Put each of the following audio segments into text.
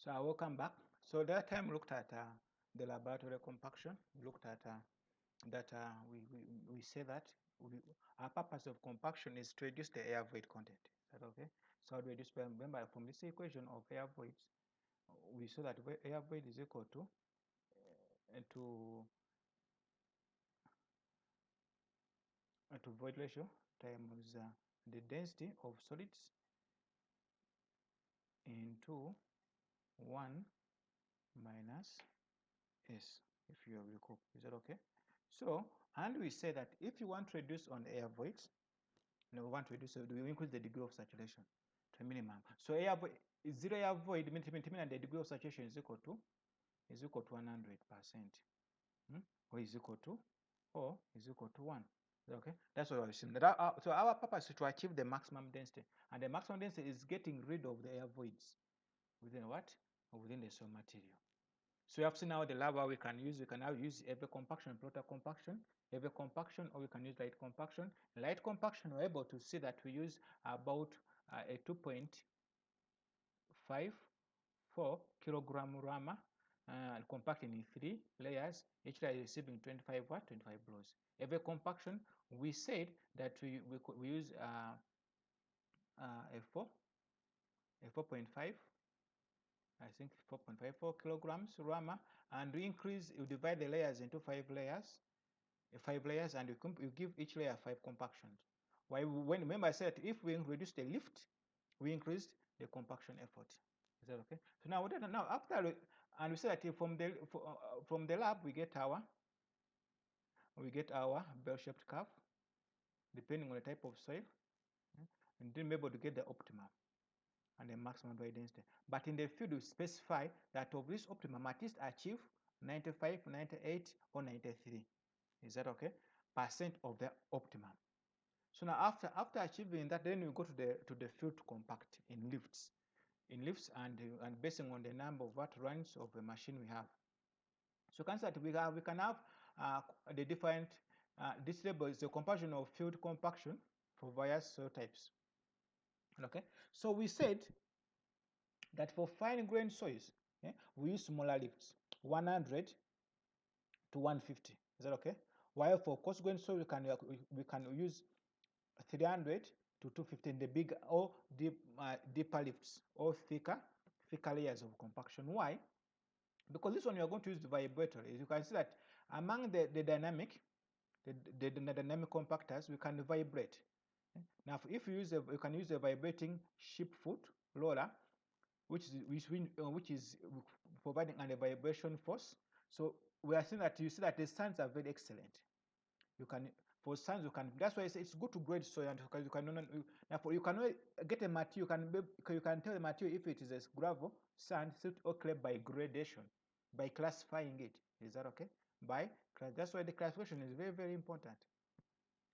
So I welcome back. So that time we looked at the laboratory compaction. We looked at that we say that our purpose of compaction is to reduce the air void content. Is that okay? So to reduce, remember from this equation of air voids, we saw that air void is equal to to void ratio times the density of solids into 1 minus S, if you recall. Is that okay? So, and we say that if you want to reduce on air voids, we want to reduce, we increase the degree of saturation to a minimum. So air void, zero air void means the degree of saturation is equal to 100%, or is equal to 1. Okay, that's what I was saying. So our purpose is to achieve the maximum density, and the maximum density is getting rid of the air voids within what? Within the soil material. So you have seen now the lab we can now use every compaction, plotter compaction, every compaction, or we can use light compaction. Light compaction, we're able to see that we use about a 2.54 kilogram rama, compacting in 3 layers, each layer receiving 25 what? 25 blows. Every compaction, we said that we use a 4.5, I think 4.54 kilograms rama, and we divide the layers into 5 layers, and you give each layer 5 compactions. Remember I said if we reduce the lift, we increase the compaction effort. Is that okay? So now and we say that from the lab we get our bell-shaped curve depending on the type of soil, and then be able to get the optimum and the maximum dry density. But in the field, we specify that of this optimum, at least achieve 95, 98, or 93. Is that okay? Percent of the optimum. So now after achieving that, then we go to the field to compact in lifts, and basing on the number of runs of the machine we have. So you can say that we can have the different this label is the comparison of field compaction for various soil types. Okay, so we said that for fine grained soils, we use smaller lifts, 100 to 150. Is that okay? While for coarse grained soil, we can use 300 to 250 in the big or deeper lifts or thicker layers of compaction. Why? Because this one you are going to use the vibrator. You can see that among the dynamic compactors, we can vibrate. Now, if you can use a vibrating ship foot roller, which is providing a vibration force. So we are seeing that you see that the sands are very excellent. You can for sands that's why it's good to grade soil, and you can get a material. You can tell the material if it is a gravel, sand, silt, or clay by gradation, by classifying it. Is that okay? That's why the classification is very, very important,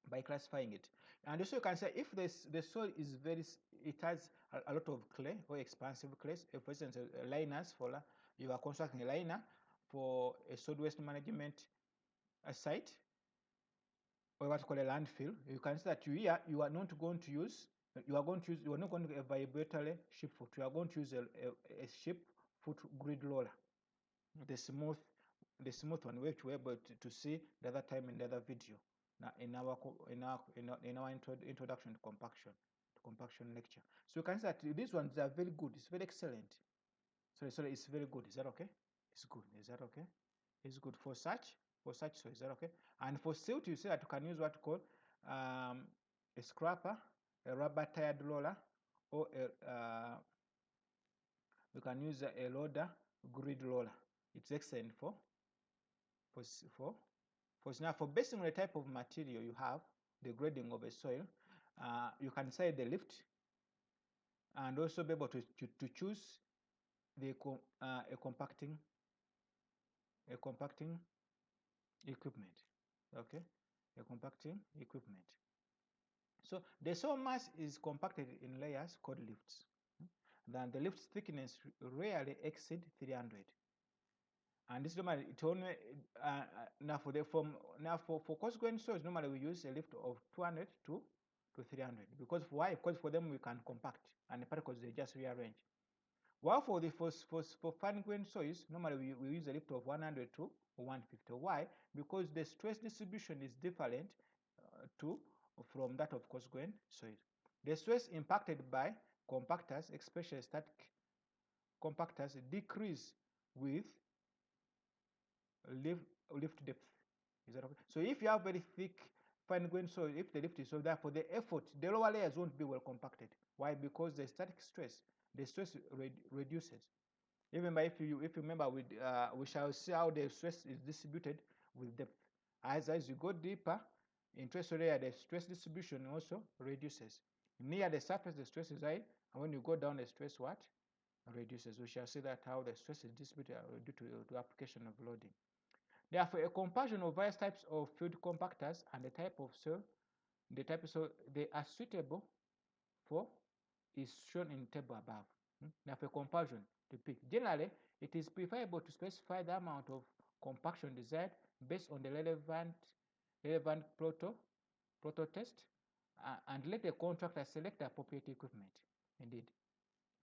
by classifying it. And also you can say if the soil is it has a lot of clay or expansive clays. For instance, liners you are constructing a liner for a solid waste management site, or what you call a landfill. You can see that you are not going to use you are not going to use a vibratory ship foot. You are going to use a ship foot grid roller, the smooth one, which we're able to see the other time in the other video. Now in our introduction to compaction lecture. So you can see that these ones are very good. It's very excellent. Sorry, it's very good. Is that okay? It's good. Is that okay? It's good for such. So is that okay? And for silt, you see that you can use what you call a scraper, a rubber tired roller, or you can use a loader grid roller. It's excellent for now, for basing on the type of material you have, the grading of a soil, you can decide the lift, and also be able to choose the a compacting equipment. Okay, a compacting equipment. So the soil mass is compacted in layers called lifts. Then the lift thickness rarely exceed 300. And this normally it only for coarse grained soils, normally we use a lift of 200 to 300. Because why? Because for them we can compact, and the particles they just rearrange. While for fine grained soils, normally we use a lift of 100 to 150. Why? Because the stress distribution is different from that of coarse grained soil. The stress impacted by compactors, especially static compactors, decrease with lift depth. Is that okay? So if you have very thick fine grained soil, if the lift is so, therefore the effort, the lower layers won't be well compacted. Why? Because the static stress, the stress reduces. Even by if you remember, we shall see how the stress is distributed with depth. As you go deeper into a layer, the stress distribution also reduces. Near the surface, the stress is high, and when you go down, the stress what? Reduces. We shall see that how the stress is distributed due to application of loading. Therefore, a comparison of various types of field compactors and the type of soil, they are suitable for is shown in table above. Now for comparison to pick. Generally, it is preferable to specify the amount of compaction desired based on the relevant proto test and let the contractor select the appropriate equipment. Indeed.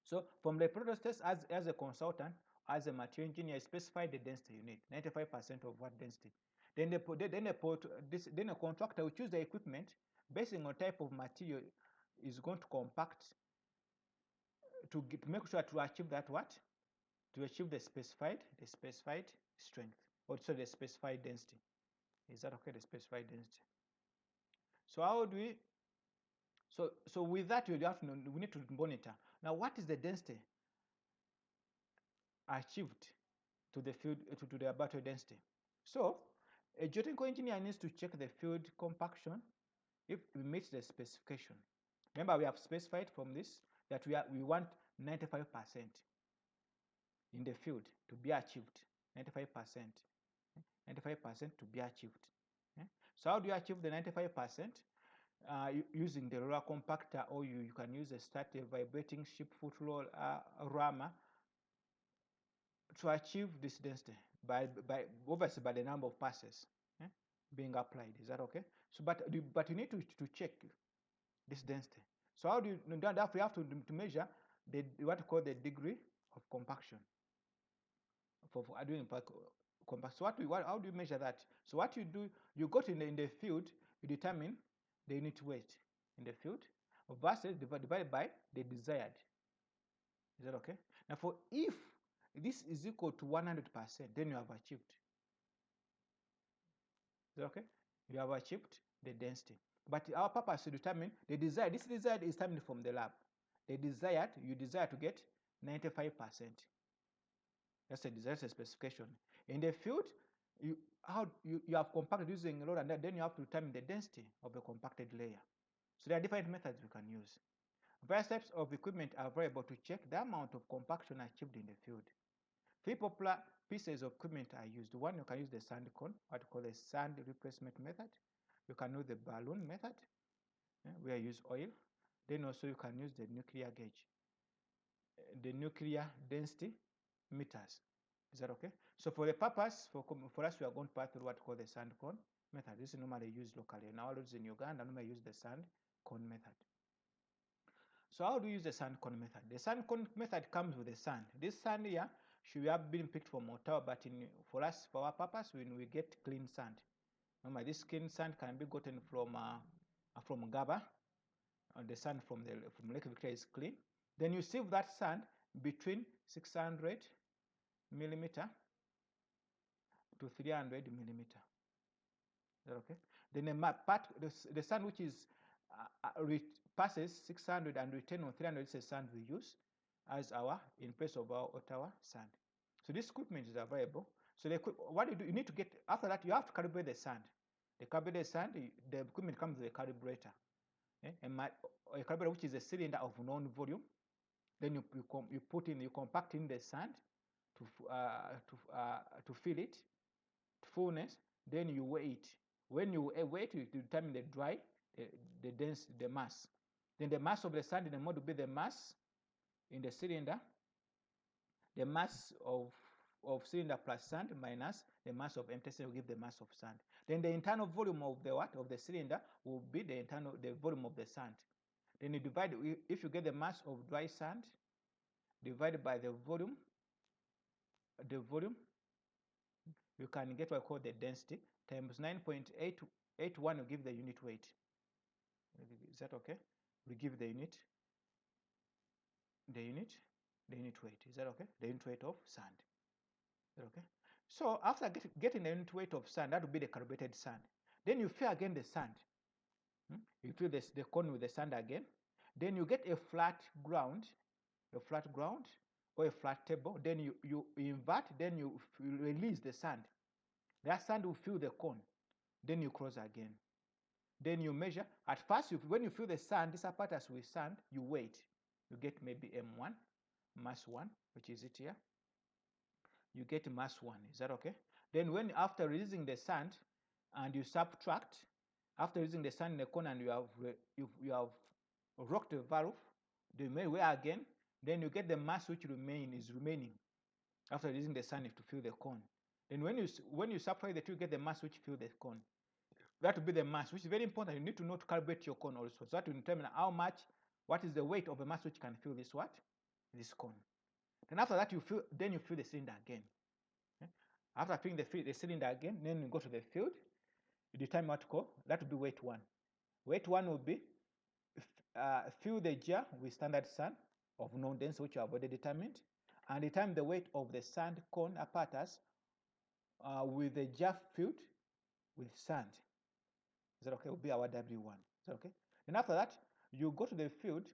So from the proto test, as a consultant, as a material engineer, specify the density you need, 95% of what density. Then the contractor will choose the equipment based on type of material is going to compact to make sure to achieve that what? To achieve the specified strength, also the specified density. Is that okay? The specified density. So how do we? So with that, you have to know, we need to monitor. Now, what is the density achieved to the field to the battery density? So a geotechnical engineer needs to check the field compaction if it meets the specification. Remember, we have specified from this that we want 95% in the field to be achieved. 95%. 95% to be achieved. So how do you achieve the 95%? Using the roller compactor, or you can use a static vibrating ship foot roll rammer to achieve this density by obviously by the number of passes being applied. Is that okay? So but you need to check this density. So how do you therefore you have to measure the what you call the degree of compaction for doing compact. So how do you measure that? So what you do, you go to in the field, you determine the unit weight in the field versus divided by the desired. Is that okay? Now for if this is equal to 100%, then you have achieved. Is that okay? You have achieved the density. But our purpose is to determine the desired. This desired is determined from the lab. The desired, you desire to get 95%. That's a specification. In the field, you have compacted using a load, and then you have to determine the density of the compacted layer. So there are different methods we can use. Various types of equipment are available to check the amount of compaction achieved in the field. Three popular pieces of equipment are used. One, you can use the sand cone, what we call the sand replacement method. You can use the balloon method, where you use oil. Then also you can use the nuclear gauge, the nuclear density meters. Is that okay? So for the purpose, for us, we are going to pass through what we call the sand cone method. This is normally used locally. Now, in Uganda, normally use the sand cone method. So how do you use the sand cone method? The sand cone method comes with the sand. This sand here should have been picked from Ottawa, but for our purpose, when we get clean sand. Remember, this clean sand can be gotten from Gaba. The sand from Lake Victoria is clean. Then you sieve that sand between 600 millimeter to 300 millimeter. Is that okay? Then the sand which is passes 600 and retain on 300 is the sand we use as our in place of our Ottawa sand. So this equipment is available. So what you need to get after that, you have to calibrate the sand. The calibrated sand, the equipment comes with a calibrator, a calibrator which is a cylinder of known volume. Then you compact in the sand to fill it to fullness. Then you weigh it. When you weigh it, you determine the mass. Then the mass of the sand in the mode will be the mass in the cylinder, the mass of cylinder plus sand minus the mass of empty cylinder will give the mass of sand. Then the internal volume of the cylinder will be the volume of the sand. Then you divide, if you get the mass of dry sand, divided by the volume, you can get what I call the density, times 9.881 will give the unit weight. Is that okay? We give the unit weight. Is that okay? The unit weight of sand. Is that okay? So after getting the unit weight of sand, that would be the carbureted sand. Then you fill again the sand. You fill the cone with the sand again. Then you get a flat ground or a flat table. Then you invert, then you release the sand. That sand will fill the cone. Then you cross again. Then you measure. At first, when you fill the sand, this apparatus with sand, you weight. You get maybe M1, mass 1, which is it here. You get mass 1. Is that okay? Then after releasing the sand and you subtract, after using the sand in the cone and you have rocked the valve, the way again, then you get the mass which is remaining after using the sand to fill the cone. Then when you separate the two, you get the mass which fill the cone. That will be the mass, which is very important. You need to know to calibrate your cone also. So that will determine what is the weight of a mass which can fill this cone. Then after that, you fill the cylinder again. Okay? After filling the cylinder again, then you go to the field. You determine what to call. That will be weight 1. Weight 1 will be fill the jar with standard sand of known density, which you have already determined, and determine the weight of the sand cone apparatus with the jar filled with sand. Is that okay? Will be our W1. Is that okay? Then after that, you go to the field.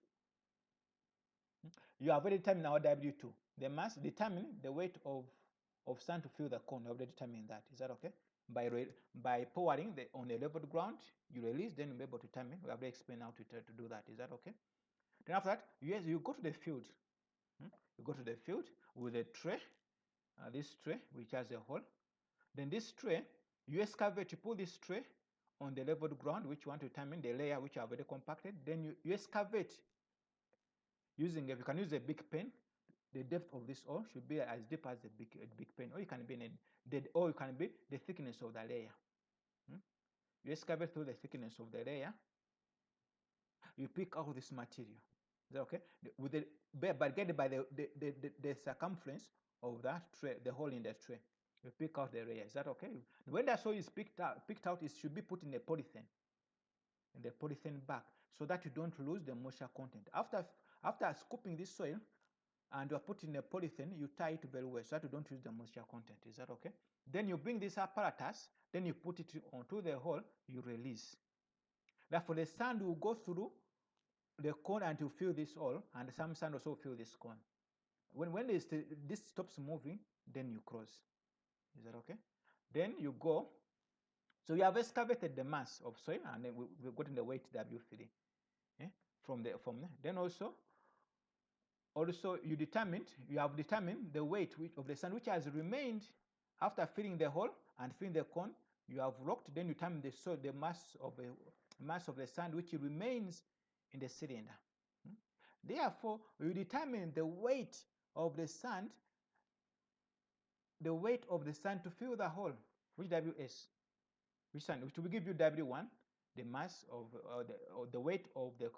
You have already determined our W2. The mass determine the weight of sand to fill the cone. You have already determined that. Is that okay? By powering on the level ground, you release, then you'll be able to determine. We have already explained how to do that. Is that okay? Then after that, yes, you go to the field. You go to the field with a tray, this tray which has a hole. Then this tray, you excavate, you put this tray on the level ground, which you want to determine the layer which you have already compacted. Then you excavate using, if you can use a big pen, the depth of this hole should be as deep as the big pen, or you can be the thickness of the layer. You excavate through the thickness of the layer. You pick out this material. Is that okay? But get it by the circumference of that tray, the hole in the tray. You pick out the layer. Is that okay? When that soil is picked out, it should be put in a polythene, bag, so that you don't lose the moisture content. After scooping this soil and you are putting in a polythene, you tie it very well so that you don't lose the moisture content. Is that okay? Then you bring this apparatus, then you put it onto the hole, you release. Therefore, the sand will go through the cone and to fill this hole, and some sand also fill this cone. When this stops moving, then you cross. Is that okay? Then you go. So you have excavated the mass of soil, and then we've gotten the weight W3 from there. Then also you have determined the weight of the sand which has remained after filling the hole and filling the cone. You have rocked. Then you determine the mass of the sand which remains in the cylinder. Therefore, you determine the weight of the sand to fill the hole, which WS, which will give you W1, the mass of the weight of the